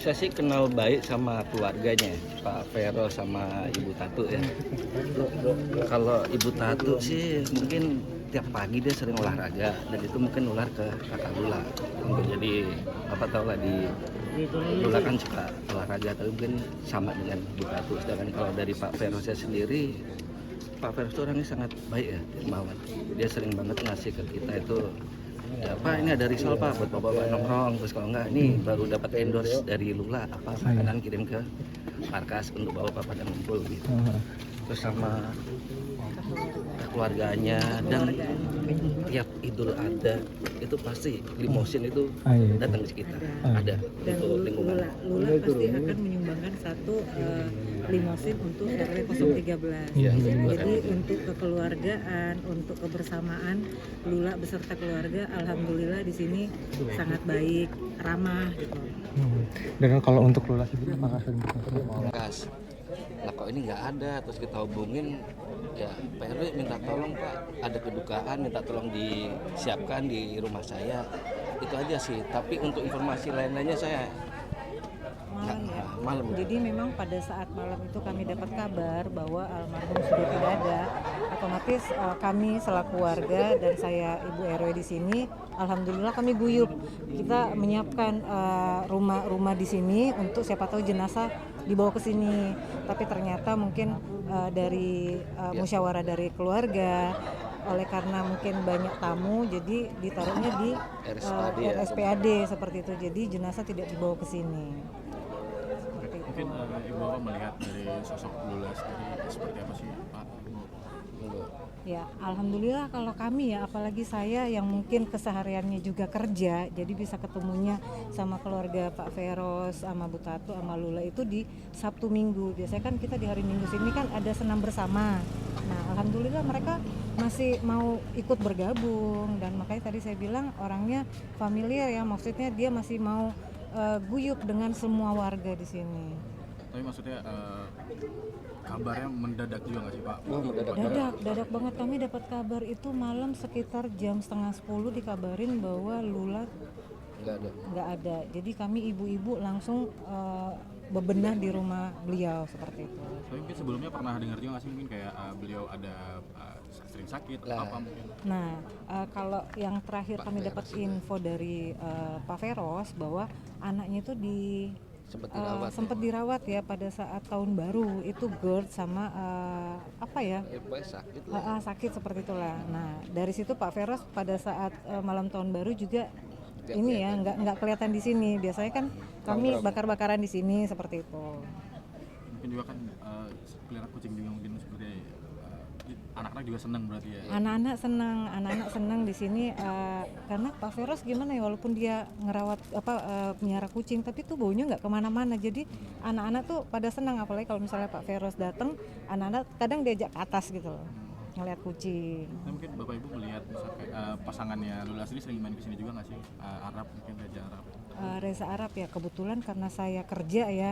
Saya sih kenal baik sama keluarganya, Pak Vero sama Ibu Tatu ya. Kalau Ibu Tatu sih mungkin tiap pagi dia sering olahraga dan itu mungkin nular ke kakak Lula. Jadi Bapak tahu lah di Lula kan suka olahraga, tapi mungkin sama dengan Ibu Tatu. Sedangkan kalau dari Pak Vero saya sendiri, Pak Vero itu orangnya sangat baik ya, dermawan. Dia sering banget ngasih ke kita itu, ya, Pak ini ada risol Pak buat bapak nongkrong, terus kalau enggak ini baru dapat endorse dari Lula apa makanan kirim ke markas untuk bawa bapak dan ngumpul gitu. Terus sama keluarganya dan tiap Idul Adha itu pasti limosin itu datang ke kita ada dan untuk lingkungan. Lula pasti akan menyumbangkan satu limosin untuk RW 013. Ya, jadi untuk kekeluargaan, untuk kebersamaan Lula beserta keluarga, alhamdulillah di sini sangat baik, ramah gitu. Dan kalau untuk Lula sendiri Markas. Lah kok ini nggak ada, terus kita hubungin ya Pak RW minta tolong Pak, ada kedukaan, minta tolong disiapkan di rumah saya, itu aja sih. Tapi untuk informasi lain-lainnya saya malam. Jadi memang pada saat malam itu kami dapat kabar bahwa almarhum sudah tidak ada. Otomatis kami selaku warga dan saya Ibu RW di sini, alhamdulillah kami guyup. Kita menyiapkan rumah di sini untuk siapa tahu jenazah dibawa ke sini. Tapi ternyata mungkin dari musyawarah dari keluarga, oleh karena mungkin banyak tamu, jadi ditaruhnya di RSPAD seperti itu. Jadi jenazah tidak dibawa ke sini. Mungkin Ibu Bapak melihat dari sosok Lula sendiri seperti apa sih Pak? Ya, alhamdulillah kalau kami ya, apalagi saya yang mungkin kesehariannya juga kerja, jadi bisa ketemunya sama keluarga Pak Veros, sama Bu Tatu, sama Lula itu di Sabtu Minggu. Biasanya kan kita di hari Minggu sini kan ada senam bersama. Nah, alhamdulillah mereka masih mau ikut bergabung dan makanya tadi saya bilang orangnya familiar ya, maksudnya dia masih mau guyup dengan semua warga di sini. Tapi maksudnya kabarnya mendadak juga nggak sih Pak? Dadak banget. Kami dapat kabar itu malam sekitar jam 9:30 dikabarin bahwa Lula nggak ada. Jadi kami ibu-ibu langsung bebenah di rumah beliau seperti itu. Tapi mungkin sebelumnya pernah dengar juga nggak sih mungkin kayak beliau ada sering sakit apa mungkin? Nah, kalau yang terakhir kami dapat info dari Pak Veros bahwa anaknya itu sempat dirawat ya pada saat tahun baru itu GERD sama sakit seperti itulah. Nah dari situ Pak Veros pada saat malam tahun baru juga ini ya nggak kelihatan di sini. Biasanya kan kami bakar-bakaran di sini seperti itu. Mungkin juga kan pelihara kucing juga mungkin seperti anak-anak juga senang berarti ya. Anak-anak senang di sini karena Pak Veros gimana ya, walaupun dia ngerawat pelihara kucing tapi tuh baunya nggak kemana-mana. Jadi anak-anak tuh pada senang, apalagi kalau misalnya Pak Veros datang, anak-anak kadang diajak ke atas gitu loh, ngeliat kucing. Nah, mungkin Bapak Ibu melihat misalnya pasangannya Lula sendiri sering main ke sini juga nggak sih? Arab mungkin Reza Arab. Reza Arab ya, kebetulan karena saya kerja ya.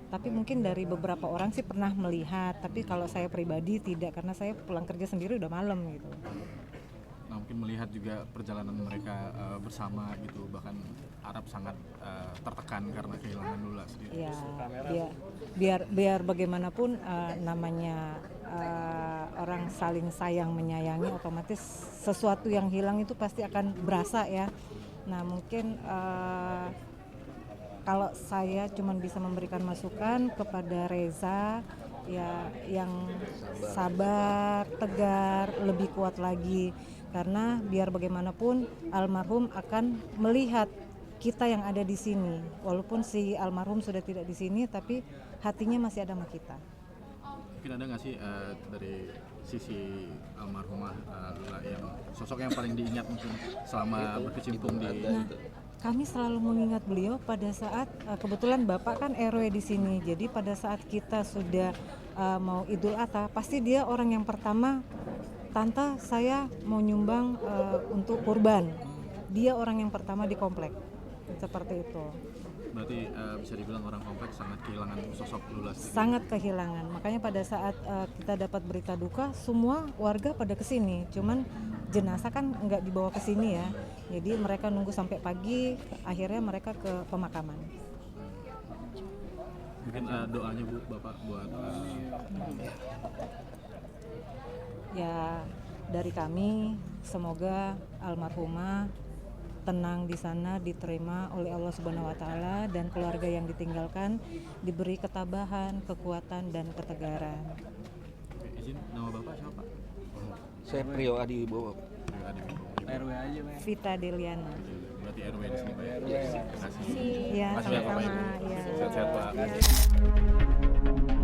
Tapi mungkin dari beberapa orang sih pernah melihat, tapi kalau saya pribadi tidak, karena saya pulang kerja sendiri udah malam gitu. Nah mungkin melihat juga perjalanan mereka bersama gitu, bahkan Arab sangat tertekan karena kehilangan Lula sendiri. Ya, biar bagaimanapun namanya orang saling sayang menyayangi, otomatis sesuatu yang hilang itu pasti akan berasa ya. Nah mungkin kalau saya cuma bisa memberikan masukan kepada Reza ya, yang sabar, tegar, lebih kuat lagi, karena biar bagaimanapun almarhum akan melihat kita yang ada di sini, walaupun si almarhum sudah tidak di sini tapi hatinya masih ada sama kita. Mungkin ada nggak sih dari sisi almarhumah Lula yang sosok yang paling diingat mungkin selama berkecimpung di kami selalu mengingat beliau pada saat kebetulan Bapak kan RW di sini. Jadi pada saat kita sudah mau Idul Adha, pasti dia orang yang pertama, "Tante, saya mau nyumbang untuk kurban." Dia orang yang pertama di komplek. Seperti itu. Berarti bisa dibilang orang kompleks sangat kehilangan sosok Lula sendiri. Sangat kehilangan. Makanya pada saat kita dapat berita duka, semua warga pada kesini. Cuman jenazah kan nggak dibawa ke sini ya. Jadi mereka nunggu sampai pagi, akhirnya mereka ke pemakaman. Mungkin doanya Bu Bapak buat Ya, dari kami semoga almarhumah tenang di sana, diterima oleh Allah Subhanahu wa taala, dan keluarga yang ditinggalkan diberi ketabahan, kekuatan dan ketegaran. Oke, izin nama Bapak siapa Pak? Saya Prio Adi Wibowo. RW aja Pak. Vita Deliana. Berarti RW di sini Pak ya. Terima kasih. Ya, Terima kasih ya Bapak sama-sama. Ibu. Ya. Sehat-sehat Pak. Ya.